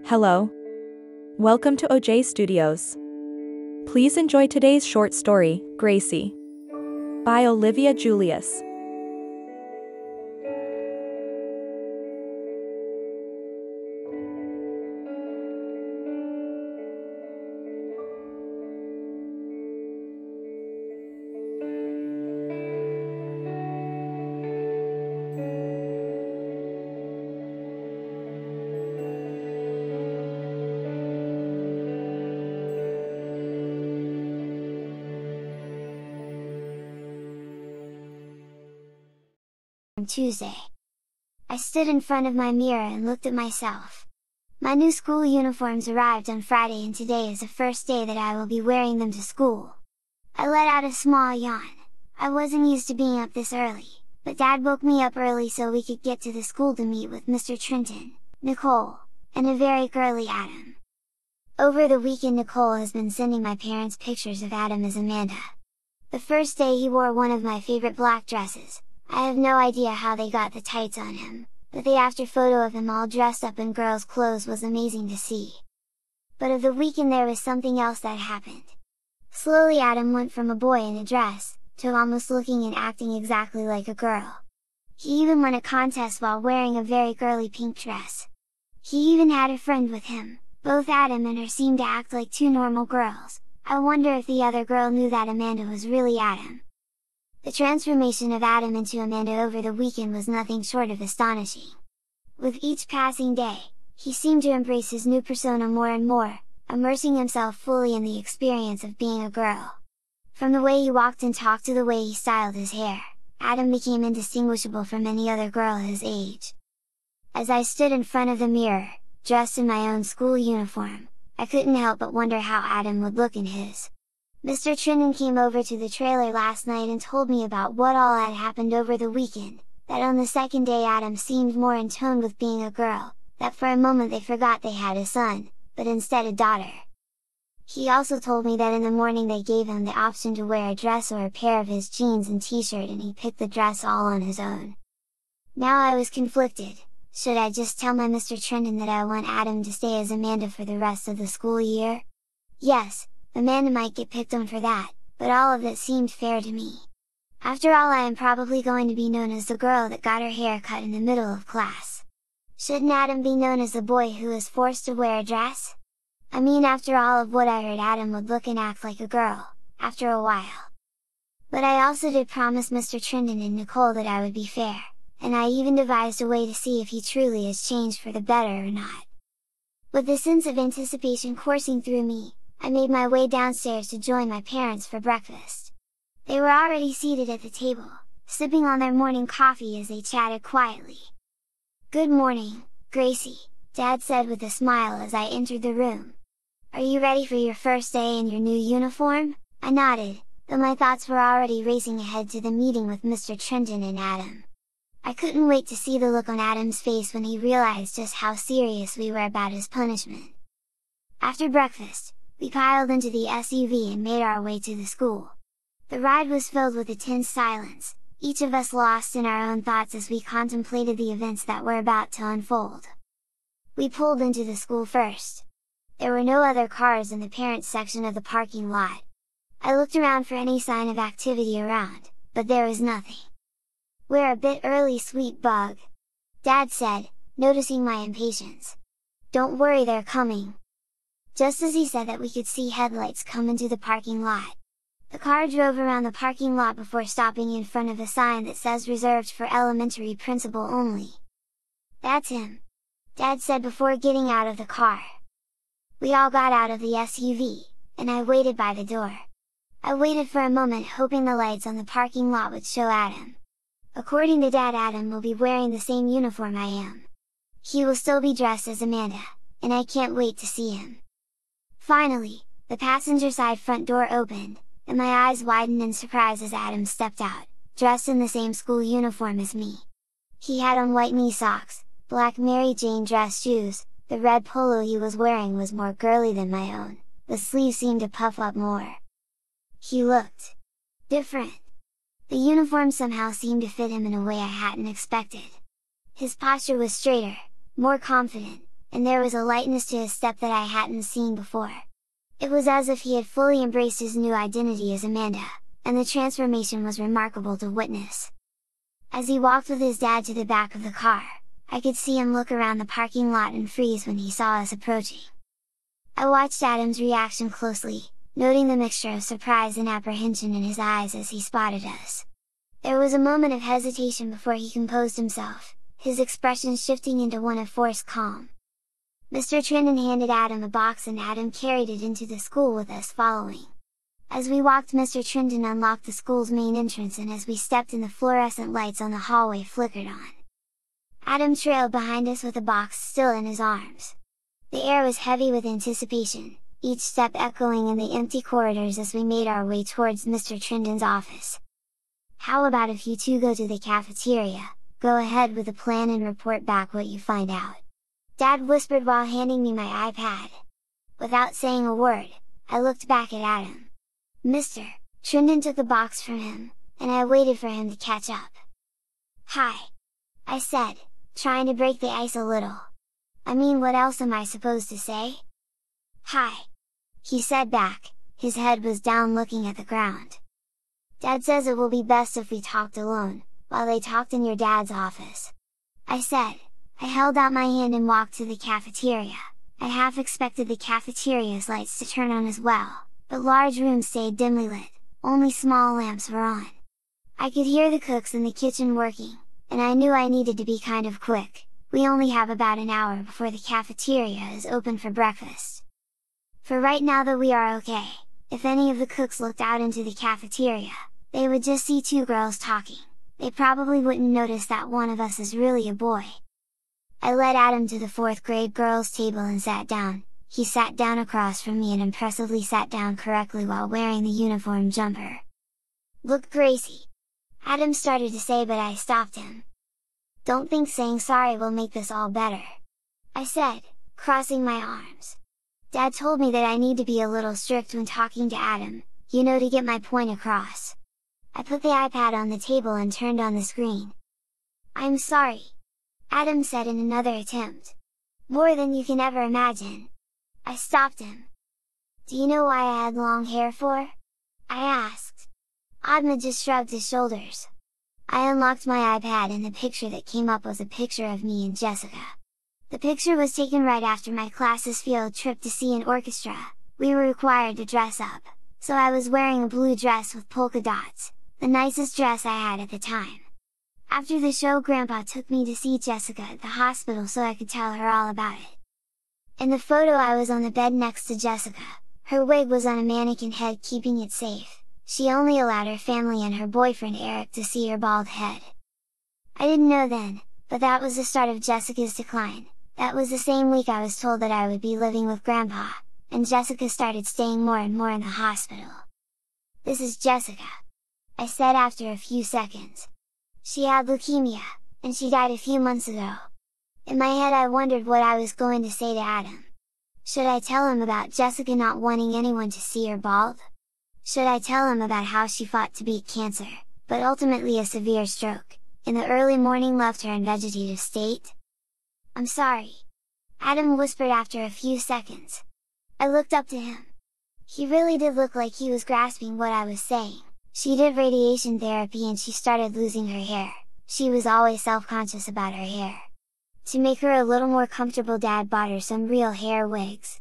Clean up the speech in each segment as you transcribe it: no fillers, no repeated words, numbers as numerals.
Hello. Welcome to OJ Studios. Please enjoy today's short story, Gracie, by Olivia Julius. Tuesday. I stood in front of my mirror and looked at myself. My new school uniforms arrived on Friday and today is the first day that I will be wearing them to school. I let out a small yawn. I wasn't used to being up this early, but Dad woke me up early so we could get to the school to meet with Mr. Trenton, Nicole, and a very girly Adam. Over the weekend Nicole has been sending my parents pictures of Adam as Amanda. The first day he wore one of my favorite black dresses. I have no idea how they got the tights on him, but the after photo of him all dressed up in girls' clothes was amazing to see. But of the weekend there was something else that happened. Slowly Adam went from a boy in a dress, to almost looking and acting exactly like a girl. He even won a contest while wearing a very girly pink dress. He even had a friend with him. Both Adam and her seemed to act like two normal girls. I wonder if the other girl knew that Amanda was really Adam. The transformation of Adam into Amanda over the weekend was nothing short of astonishing. With each passing day, he seemed to embrace his new persona more and more, immersing himself fully in the experience of being a girl. From the way he walked and talked to the way he styled his hair, Adam became indistinguishable from any other girl his age. As I stood in front of the mirror, dressed in my own school uniform, I couldn't help but wonder how Adam would look in his. Mr. Trenton came over to the trailer last night and told me about what all had happened over the weekend, that on the second day Adam seemed more in tone with being a girl, that for a moment they forgot they had a son, but instead a daughter. He also told me that in the morning they gave him the option to wear a dress or a pair of his jeans and t-shirt and he picked the dress all on his own. Now I was conflicted. Should I just tell my Mr. Trenton that I want Adam to stay as Amanda for the rest of the school year? Yes, Amanda might get picked on for that, but all of it seemed fair to me. After all, I am probably going to be known as the girl that got her hair cut in the middle of class. Shouldn't Adam be known as the boy who is forced to wear a dress? I mean, after all of what I heard, Adam would look and act like a girl, after a while. But I also did promise Mr. Trenton and Nicole that I would be fair, and I even devised a way to see if he truly has changed for the better or not. With the sense of anticipation coursing through me, I made my way downstairs to join my parents for breakfast. They were already seated at the table, sipping on their morning coffee as they chatted quietly. "Good morning, Gracie," Dad said with a smile as I entered the room. "Are you ready for your first day in your new uniform?" I nodded, though my thoughts were already racing ahead to the meeting with Mr. Trenton and Adam. I couldn't wait to see the look on Adam's face when he realized just how serious we were about his punishment. After breakfast, we piled into the SUV and made our way to the school. The ride was filled with a tense silence, each of us lost in our own thoughts as we contemplated the events that were about to unfold. We pulled into the school first. There were no other cars in the parents section of the parking lot. I looked around for any sign of activity around, but there was nothing. "We're a bit early, sweet bug," Dad said, noticing my impatience. "Don't worry, they're coming." Just as he said that, we could see headlights come into the parking lot. The car drove around the parking lot before stopping in front of a sign that says "Reserved for elementary principal only." "That's him," Dad said before getting out of the car. We all got out of the SUV, and I waited by the door. I waited for a moment, hoping the lights on the parking lot would show Adam. According to Dad, Adam will be wearing the same uniform I am. He will still be dressed as Amanda, and I can't wait to see him. Finally, the passenger side front door opened, and my eyes widened in surprise as Adam stepped out, dressed in the same school uniform as me. He had on white knee socks, black Mary Jane dress shoes, the red polo he was wearing was more girly than my own, the sleeves seemed to puff up more. He looked different. The uniform somehow seemed to fit him in a way I hadn't expected. His posture was straighter, more confident, and there was a lightness to his step that I hadn't seen before. It was as if he had fully embraced his new identity as Amanda, and the transformation was remarkable to witness. As he walked with his dad to the back of the car, I could see him look around the parking lot and freeze when he saw us approaching. I watched Adam's reaction closely, noting the mixture of surprise and apprehension in his eyes as he spotted us. There was a moment of hesitation before he composed himself, his expression shifting into one of forced calm. Mr. Trindon handed Adam a box and Adam carried it into the school with us following. As we walked, Mr. Trindon unlocked the school's main entrance, and as we stepped in, the fluorescent lights on the hallway flickered on. Adam trailed behind us with the box still in his arms. The air was heavy with anticipation, each step echoing in the empty corridors as we made our way towards Mr. Trindon's office. "How about if you two go to the cafeteria, go ahead with the plan and report back what you find out?" Dad whispered while handing me my iPad. Without saying a word, I looked back at Adam. Mr. Trindon took the box from him, and I waited for him to catch up. "Hi!" I said, trying to break the ice a little. "I mean, what else am I supposed to say?" "Hi!" he said back, his head was down looking at the ground. "Dad says it will be best if we talked alone, while they talked in your dad's office," I said. I held out my hand and walked to the cafeteria. I half expected the cafeteria's lights to turn on as well, but large rooms stayed dimly lit, only small lamps were on. I could hear the cooks in the kitchen working, and I knew I needed to be kind of quick. We only have about an hour before the cafeteria is open for breakfast. For right now though, we are okay. If any of the cooks looked out into the cafeteria, they would just see two girls talking. They probably wouldn't notice that one of us is really a boy. I led Adam to the 4th grade girls' table and sat down. He sat down across from me and impressively sat down correctly while wearing the uniform jumper. "Look, Gracie!" Adam started to say, but I stopped him. "Don't think saying sorry will make this all better," I said, crossing my arms. "Dad told me that I need to be a little strict when talking to Adam, you know, to get my point across." I put the iPad on the table and turned on the screen. "I'm sorry," Adam said in another attempt. "More than you can ever imagine." I stopped him. "Do you know why I had long hair for?" I asked. Adam just shrugged his shoulders. I unlocked my iPad and the picture that came up was a picture of me and Jessica. The picture was taken right after my class's field trip to see an orchestra. We were required to dress up, so I was wearing a blue dress with polka dots, the nicest dress I had at the time. After the show, Grandpa took me to see Jessica at the hospital so I could tell her all about it. In the photo, I was on the bed next to Jessica. Her wig was on a mannequin head, keeping it safe. She only allowed her family and her boyfriend Eric to see her bald head. I didn't know then, but that was the start of Jessica's decline. That was the same week I was told that I would be living with Grandpa, and Jessica started staying more and more in the hospital. "This is Jessica," I said after a few seconds. "She had leukemia, and she died a few months ago." In my head I wondered what I was going to say to Adam. Should I tell him about Jessica not wanting anyone to see her bald? Should I tell him about how she fought to beat cancer, but ultimately a severe stroke, in the early morning left her in vegetative state? "I'm sorry," Adam whispered after a few seconds. I looked up to him. He really did look like he was grasping what I was saying. "She did radiation therapy and she started losing her hair. She was always self-conscious about her hair. To make her a little more comfortable, Dad bought her some real hair wigs.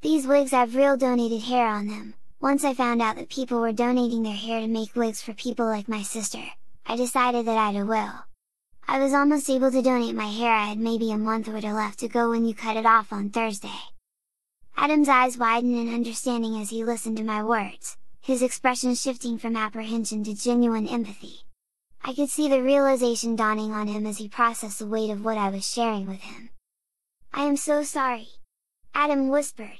These wigs have real donated hair on them. Once I found out that people were donating their hair to make wigs for people like my sister, I decided that I'd a will. I was almost able to donate my hair. I had maybe a month or two left to go when you cut it off on Thursday." Adam's eyes widened in understanding as he listened to my words, his expression shifting from apprehension to genuine empathy. I could see the realization dawning on him as he processed the weight of what I was sharing with him. "I am so sorry," Adam whispered.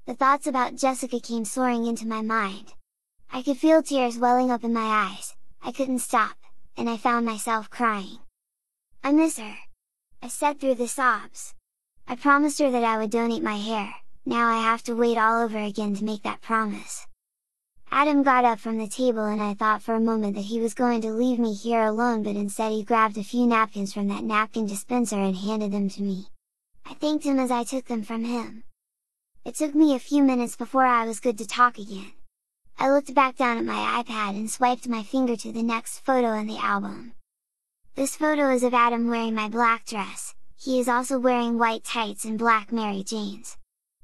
The thoughts about Jessica came soaring into my mind. I could feel tears welling up in my eyes. I couldn't stop, and I found myself crying. "I miss her," I said through the sobs. I promised her that I would donate my hair. Now I have to wait all over again to make that promise. Adam got up from the table and I thought for a moment that he was going to leave me here alone, but instead he grabbed a few napkins from that napkin dispenser and handed them to me. I thanked him as I took them from him. It took me a few minutes before I was good to talk again. I looked back down at my iPad and swiped my finger to the next photo in the album. This photo is of Adam wearing my black dress. He is also wearing white tights and black Mary Janes.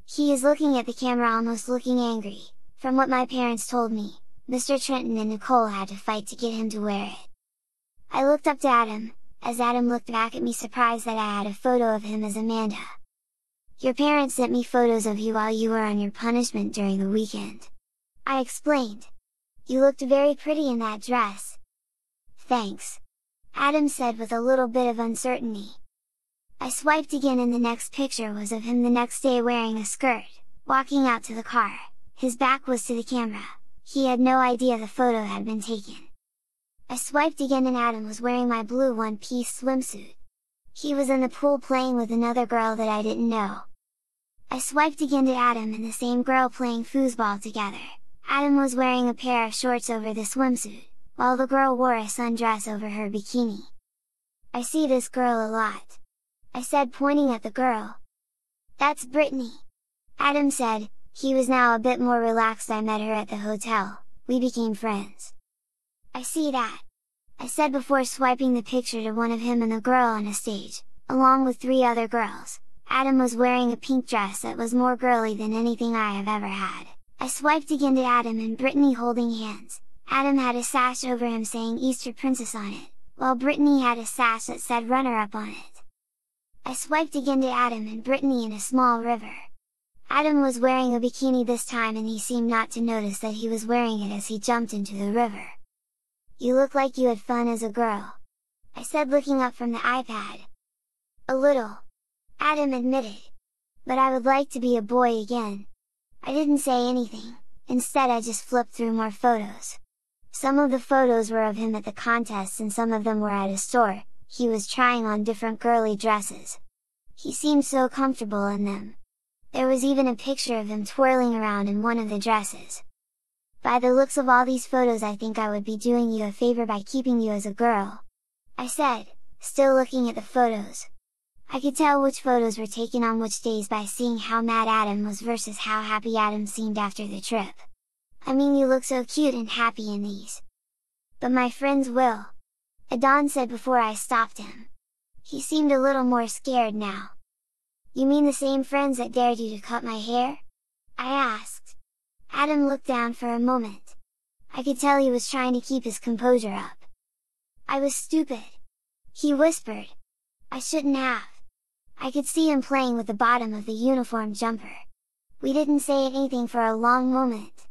He is looking at the camera almost looking angry. From what my parents told me, Mr. Trenton and Nicole had to fight to get him to wear it. I looked up to Adam, as Adam looked back at me surprised that I had a photo of him as Amanda. Your parents sent me photos of you while you were on your punishment during the weekend. I explained. You looked very pretty in that dress. Thanks. Adam said with a little bit of uncertainty. I swiped again and the next picture was of him the next day wearing a skirt, walking out to the car. His back was to the camera. He had no idea the photo had been taken. I swiped again and Adam was wearing my blue one-piece swimsuit. He was in the pool playing with another girl that I didn't know. I swiped again to Adam and the same girl playing foosball together. Adam was wearing a pair of shorts over the swimsuit, while the girl wore a sundress over her bikini. I see this girl a lot. I said pointing at the girl. That's Brittany. Adam said. He was now a bit more relaxed. I met her at the hotel, we became friends. I see that. I said before swiping the picture to one of him and the girl on a stage, along with 3 other girls. Adam was wearing a pink dress that was more girly than anything I have ever had. I swiped again to Adam and Brittany holding hands. Adam had a sash over him saying Easter Princess on it, while Brittany had a sash that said runner-up on it. I swiped again to Adam and Brittany in a small river. Adam was wearing a bikini this time and he seemed not to notice that he was wearing it as he jumped into the river. You look like you had fun as a girl. I said looking up from the iPad. A little. Adam admitted. But I would like to be a boy again. I didn't say anything, instead I just flipped through more photos. Some of the photos were of him at the contest and some of them were at a store. He was trying on different girly dresses. He seemed so comfortable in them. There was even a picture of him twirling around in one of the dresses. By the looks of all these photos I think I would be doing you a favor by keeping you as a girl. I said, still looking at the photos. I could tell which photos were taken on which days by seeing how mad Adam was versus how happy Adam seemed after the trip. I mean you look so cute and happy in these. But my friends will. Adon said before I stopped him. He seemed a little more scared now. You mean the same friends that dared you to cut my hair? I asked. Adam looked down for a moment. I could tell he was trying to keep his composure up. I was stupid. He whispered. I shouldn't have. I could see him playing with the bottom of the uniform jumper. We didn't say anything for a long moment.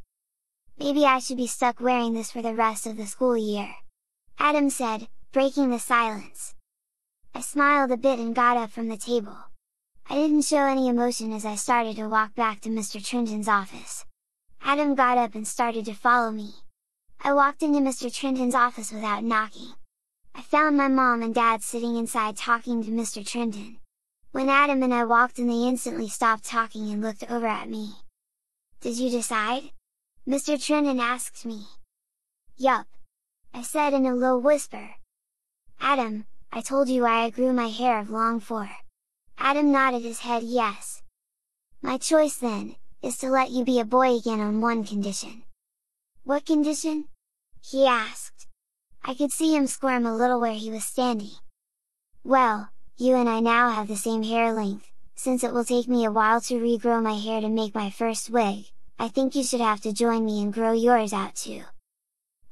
Maybe I should be stuck wearing this for the rest of the school year. Adam said, breaking the silence. I smiled a bit and got up from the table. I didn't show any emotion as I started to walk back to Mr. Trenton's office. Adam got up and started to follow me. I walked into Mr. Trenton's office without knocking. I found my mom and dad sitting inside talking to Mr. Trenton. When Adam and I walked in they instantly stopped talking and looked over at me. Did you decide? Mr. Trenton asked me. Yup. I said in a low whisper. Adam, I told you why I grew my hair long for. Adam nodded his head yes. My choice then, is to let you be a boy again on one condition. What condition? He asked. I could see him squirm a little where he was standing. Well, you and I now have the same hair length, since it will take me a while to regrow my hair to make my first wig, I think you should have to join me and grow yours out too.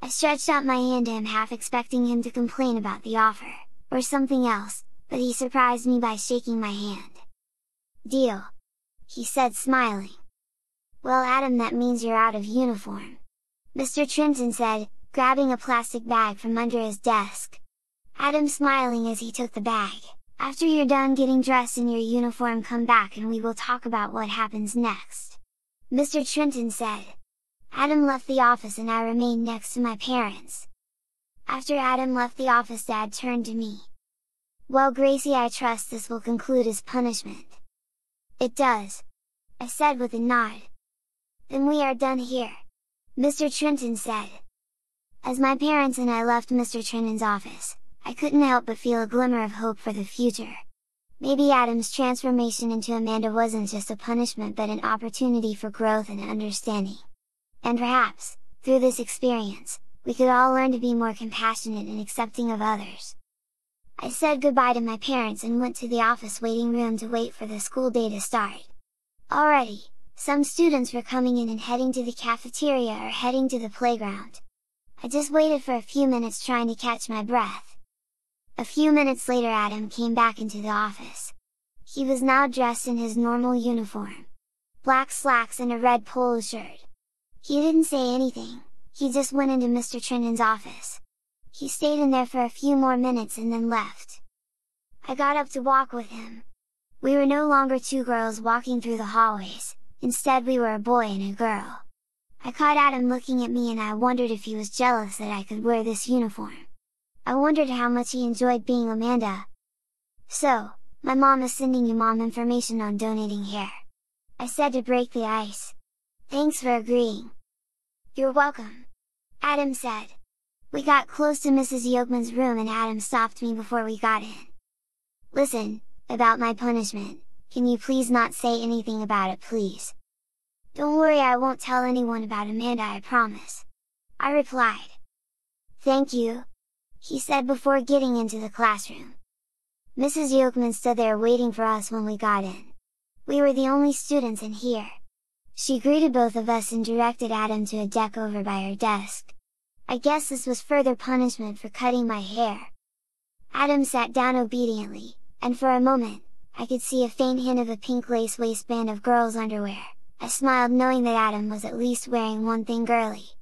I stretched out my hand to him half expecting him to complain about the offer, or something else, but he surprised me by shaking my hand. Deal! He said smiling. Well Adam, that means you're out of uniform. Mr. Trenton said, grabbing a plastic bag from under his desk. Adam smiling as he took the bag. After you're done getting dressed in your uniform come back and we will talk about what happens next. Mr. Trenton said. Adam left the office and I remained next to my parents. After Adam left the office Dad turned to me. Well Gracie, I trust this will conclude his punishment. It does. I said with a nod. Then we are done here. Mr. Trenton said. As my parents and I left Mr. Trenton's office, I couldn't help but feel a glimmer of hope for the future. Maybe Adam's transformation into Amanda wasn't just a punishment but an opportunity for growth and understanding. And perhaps, through this experience, we could all learn to be more compassionate and accepting of others. I said goodbye to my parents and went to the office waiting room to wait for the school day to start. Already, some students were coming in and heading to the cafeteria or heading to the playground. I just waited for a few minutes trying to catch my breath. A few minutes later Adam came back into the office. He was now dressed in his normal uniform. Black slacks and a red polo shirt. He didn't say anything, he just went into Mr. Trinnan's office. He stayed in there for a few more minutes and then left. I got up to walk with him. We were no longer two girls walking through the hallways, instead we were a boy and a girl. I caught Adam looking at me and I wondered if he was jealous that I could wear this uniform. I wondered how much he enjoyed being Amanda. "So, my mom is sending you mom information on donating hair," I said to break the ice. "Thanks for agreeing." "You're welcome," Adam said. We got close to Mrs. Yokman's room and Adam stopped me before we got in. "Listen, about my punishment, can you please not say anything about it please?" "Don't worry, I won't tell anyone about Amanda, I promise," I replied. "Thank you," he said before getting into the classroom. Mrs. Yokman stood there waiting for us when we got in. We were the only students in here. She greeted both of us and directed Adam to a deck over by her desk. I guess this was further punishment for cutting my hair. Adam sat down obediently, and for a moment, I could see a faint hint of a pink lace waistband of girls' underwear. I smiled knowing that Adam was at least wearing one thing girly.